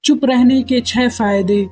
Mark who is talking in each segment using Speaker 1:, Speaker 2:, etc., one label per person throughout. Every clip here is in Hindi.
Speaker 1: चुप रहने के 6 फायदे।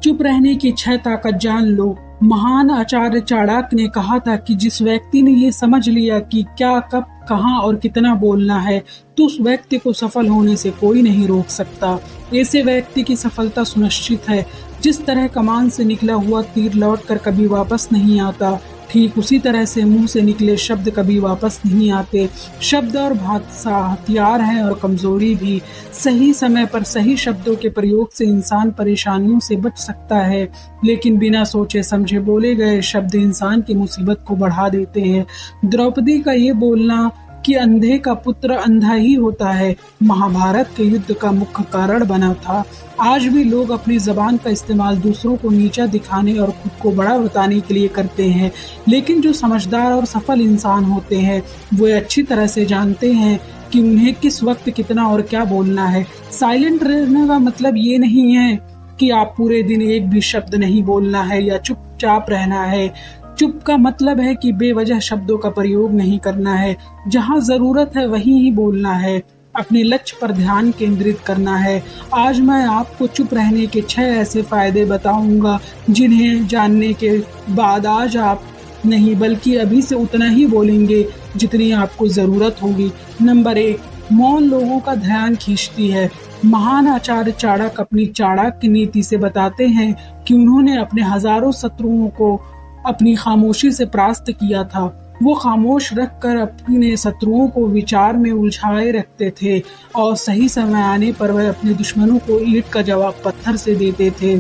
Speaker 1: चुप रहने की 6 ताकत जान लो। महान आचार्य चाणक्य ने कहा था कि जिस व्यक्ति ने ये समझ लिया कि क्या, कब, कहाँ और कितना बोलना है, तो उस व्यक्ति को सफल होने से कोई नहीं रोक सकता। ऐसे व्यक्ति की सफलता सुनिश्चित है। जिस तरह कमान से निकला हुआ तीर लौटकर कभी वापस नहीं आता, ठीक उसी तरह से मुंह से निकले शब्द कभी वापस नहीं आते। शब्द और भाषा हथियार है और कमजोरी भी। सही समय पर सही शब्दों के प्रयोग से इंसान परेशानियों से बच सकता है, लेकिन बिना सोचे समझे बोले गए शब्द इंसान की मुसीबत को बढ़ा देते हैं। द्रौपदी का ये बोलना कि अंधे का पुत्र अंधा ही होता है, महाभारत के युद्ध का मुख्य कारण बना था। आज भी लोग अपनी जबान का इस्तेमाल दूसरों को नीचा दिखाने और खुद को बड़ा बताने के लिए करते हैं, लेकिन जो समझदार और सफल इंसान होते हैं वो अच्छी तरह से जानते हैं कि उन्हें किस वक्त कितना और क्या बोलना है। साइलेंट रहने का मतलब ये नहीं है कि आप पूरे दिन एक भी शब्द नहीं बोलना है या चुपचाप रहना है। चुप का मतलब है कि बेवजह शब्दों का प्रयोग नहीं करना है। जहाँ जरूरत है वहीं ही बोलना है। अपने लक्ष्य पर ध्यान केंद्रित करना है। आज मैं आपको चुप रहने के 6 ऐसे फायदे बताऊंगा जिन्हें जानने के बाद आज आप नहीं बल्कि अभी से उतना ही बोलेंगे जितनी आपको जरूरत होगी। नंबर 1, मौन लोगों का ध्यान खींचती है। महान आचार्य चाणक्य अपनी चाणक्य नीति से बताते हैं कि उन्होंने अपने हजारों शत्रुओं को अपनी खामोशी से परास्त किया था। वो खामोश रखकर अपने शत्रुओं को विचार में उलझाए रखते थे और सही समय आने पर वह अपने दुश्मनों को ईंट का जवाब पत्थर से देते थे।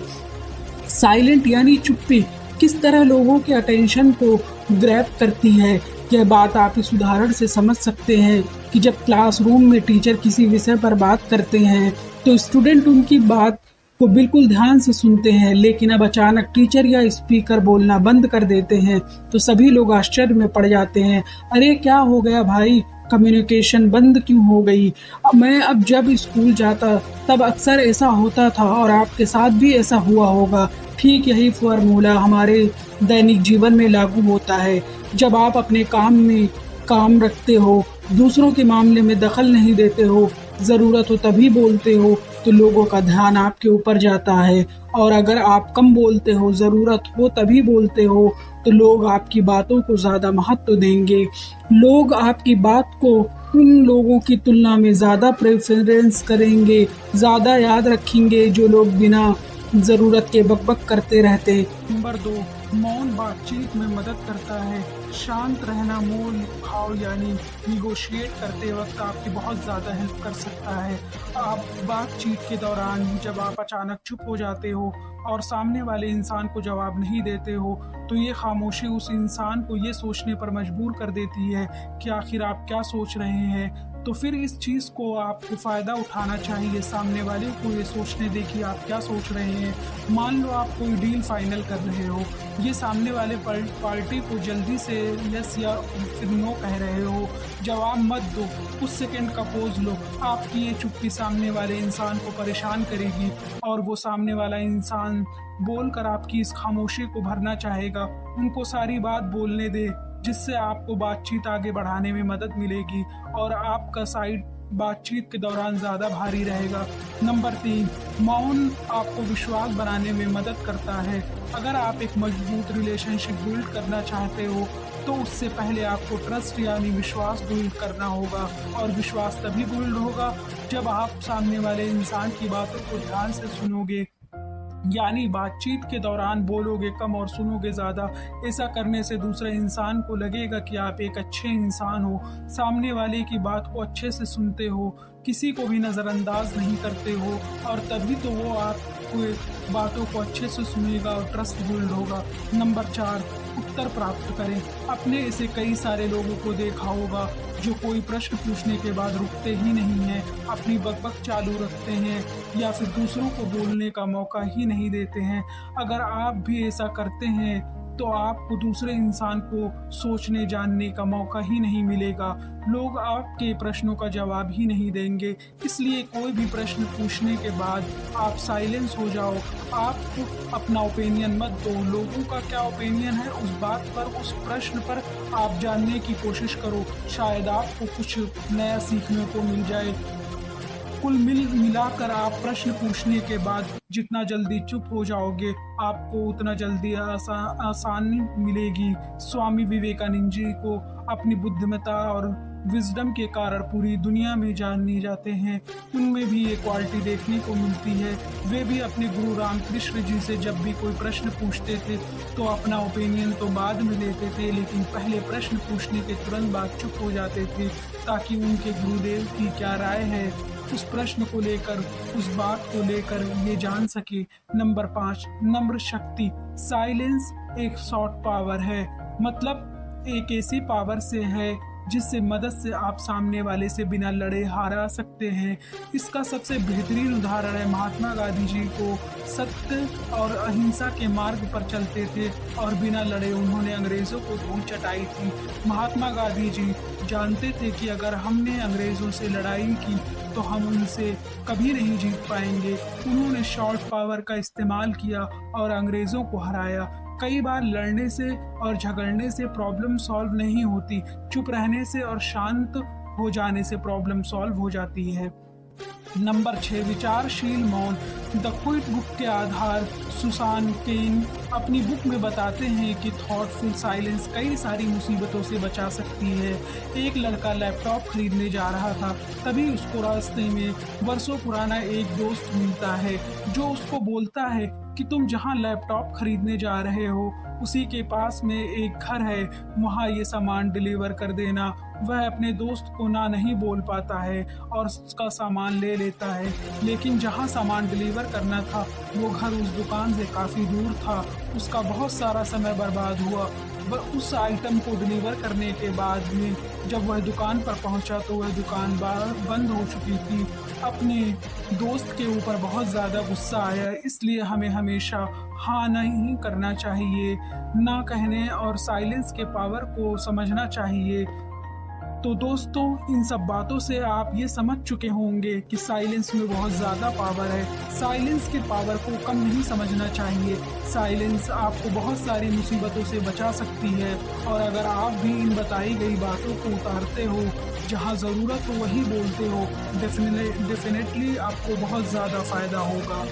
Speaker 1: साइलेंट यानी चुप्पी किस तरह लोगों के अटेंशन को ग्रैब करती है, यह बात आप इस उदाहरण से समझ सकते हैं कि जब क्लासरूम में टीचर किसी विषय पर बात करते हैं तो स्टूडेंट उनकी बात को बिल्कुल ध्यान से सुनते हैं, लेकिन अब अचानक टीचर या स्पीकर बोलना बंद कर देते हैं तो सभी लोग आश्चर्य में पड़ जाते हैं। अरे क्या हो गया भाई, कम्युनिकेशन बंद क्यों हो गई? मैं अब जब स्कूल जाता तब अक्सर ऐसा होता था और आपके साथ भी ऐसा हुआ होगा। ठीक यही फॉर्मूला हमारे दैनिक जीवन में लागू होता है। जब आप अपने काम में काम रखते हो, दूसरों के मामले में दखल नहीं देते हो, जरूरत हो तभी बोलते हो, तो लोगों का ध्यान आपके ऊपर जाता है। और अगर आप कम बोलते हो, जरूरत हो तभी बोलते हो, तो लोग आपकी बातों को ज्यादा महत्व देंगे। लोग आपकी बात को उन लोगों की तुलना में ज्यादा प्रेफरेंस करेंगे, ज्यादा याद रखेंगे जो लोग बिना जरूरत के बकबक करते रहते। नंबर 2, मौन बातचीत में मदद करता है। शांत रहना मोल भाव यानी निगोशिएट करते वक्त आपकी बहुत ज़्यादा हेल्प कर सकता है। आप बातचीत के दौरान जब आप अचानक चुप हो जाते हो और सामने वाले इंसान को जवाब नहीं देते हो, तो ये खामोशी उस इंसान को ये सोचने पर मजबूर कर देती है कि आखिर आप क्या सोच रहे हैं। तो फिर इस चीज़ को आपको फ़ायदा उठाना चाहिए, सामने वाले को ये सोचने दे कि आप क्या सोच रहे हैं। मान लो आप कोई डील फाइनल कर रहे हो, ये सामने वाले पार्टी को जल्दी से यस या फिर नो कह रहे हो, जवाब मत दो, कुछ सेकंड का पोज लो। आपकी ये चुप्पी सामने वाले इंसान को परेशान करेगी और वो सामने वाला इंसान बोलकर आपकी इस खामोशी को भरना चाहेगा। उनको सारी बात बोलने दे, जिससे आपको बातचीत आगे बढ़ाने में मदद मिलेगी और आपका साइड बातचीत के दौरान ज़्यादा भारी रहेगा। नंबर 3, मौन आपको विश्वास बनाने में मदद करता है। अगर आप एक मजबूत रिलेशनशिप बिल्ड करना चाहते हो तो उससे पहले आपको ट्रस्ट यानी विश्वास बिल्ड करना होगा, और विश्वास तभी बिल्ड होगा जब आप सामने वाले इंसान की बातों को ध्यान से सुनोगे, यानी बातचीत के दौरान बोलोगे कम और सुनोगे ज़्यादा। ऐसा करने से दूसरे इंसान को लगेगा कि आप एक अच्छे इंसान हो, सामने वाले की बात को अच्छे से सुनते हो, किसी को भी नज़रअंदाज नहीं करते हो, और तभी तो वो आपको बातों को अच्छे से सुनेगा और ट्रस्ट बिल्ड होगा। नंबर 4, उत्तर प्राप्त करें। अपने ऐसे कई सारे लोगों को देखा होगा जो कोई प्रश्न पूछने के बाद रुकते ही नहीं हैं, अपनी बकबक चालू रखते हैं या फिर दूसरों को बोलने का मौका ही नहीं देते हैं। अगर आप भी ऐसा करते हैं तो आपको दूसरे इंसान को सोचने जानने का मौका ही नहीं मिलेगा। लोग आपके प्रश्नों का जवाब ही नहीं देंगे। इसलिए कोई भी प्रश्न पूछने के बाद आप साइलेंस हो जाओ। आप अपना ओपिनियन मत दो। लोगों का क्या ओपिनियन है उस बात पर, उस प्रश्न पर आप जानने की कोशिश करो। शायद आपको कुछ नया सीखने को मिल जाए। कुल मिलाकर आप प्रश्न पूछने के बाद जितना जल्दी चुप हो जाओगे, आपको उतना जल्दी आसानी मिलेगी। स्वामी विवेकानंद जी को अपनी बुद्धिमत्ता और विजडम के कारण पूरी दुनिया में जाने जाते हैं। उनमें भी ये क्वालिटी देखने को मिलती है। वे भी अपने गुरु रामकृष्ण जी से जब भी कोई प्रश्न पूछते थे तो अपना ओपिनियन तो बाद में देते थे, लेकिन पहले प्रश्न पूछने के तुरंत बाद चुप हो जाते थे ताकि उनके गुरुदेव की क्या राय है उस प्रश्न को लेकर, उस बात को लेकर ये जान सके। नंबर 5, नम्र शक्ति। साइलेंस एक सॉफ्ट पावर है, मतलब एक ऐसी पावर से है जिससे मदद से आप सामने वाले से बिना लड़े हरा सकते हैं। इसका सबसे बेहतरीन उदाहरण है महात्मा गांधी जी को सत्य और अहिंसा के मार्ग पर चलते थे और बिना लड़े उन्होंने अंग्रेजों को धूल चटाई थी। महात्मा गांधी जी जानते थे कि अगर हमने अंग्रेजों से लड़ाई की तो हम उनसे कभी नहीं जीत पाएंगे। उन्होंने शॉर्ट पावर का इस्तेमाल किया और अंग्रेजों को हराया। कई बार लड़ने से और झगड़ने से प्रॉब्लम सॉल्व नहीं होती, चुप रहने से और शांत हो जाने से प्रॉब्लम सॉल्व हो जाती है। नंबर 6, विचारशील मौन। द क्विट बुक के आधार सुसान केन अपनी बुक में बताते हैं कि थॉटफुल साइलेंस कई सारी मुसीबतों से बचा सकती है। एक लड़का लैपटॉप खरीदने जा रहा था, तभी उसको रास्ते में वर्षों पुराना एक दोस्त मिलता है जो उसको बोलता है कि तुम जहाँ लैपटॉप खरीदने जा रहे हो उसी के पास में एक घर है, वहाँ ये सामान डिलीवर कर देना। वह अपने दोस्त को ना नहीं बोल पाता है और उसका सामान ले लेता है, लेकिन जहाँ सामान डिलीवर करना था वो घर उस दुकान से काफी दूर था। उसका बहुत सारा समय बर्बाद हुआ। उस आइटम को डिलीवर करने के बाद में जब वह दुकान पर पहुंचा तो वह दुकान बंद हो चुकी थी। अपने दोस्त के ऊपर बहुत ज़्यादा गुस्सा आया, इसलिए हमें हमेशा हाँ नहीं करना चाहिए, ना कहने और साइलेंस के पावर को समझना चाहिए। तो दोस्तों, इन सब बातों से आप ये समझ चुके होंगे कि साइलेंस में बहुत ज़्यादा पावर है। साइलेंस के पावर को कम नहीं समझना चाहिए। साइलेंस आपको बहुत सारी मुसीबतों से बचा सकती है और अगर आप भी इन बताई गई बातों को उतारते हो, जहाँ ज़रूरत हो वही बोलते हो, डेफिनेटली आपको बहुत ज़्यादा फायदा होगा।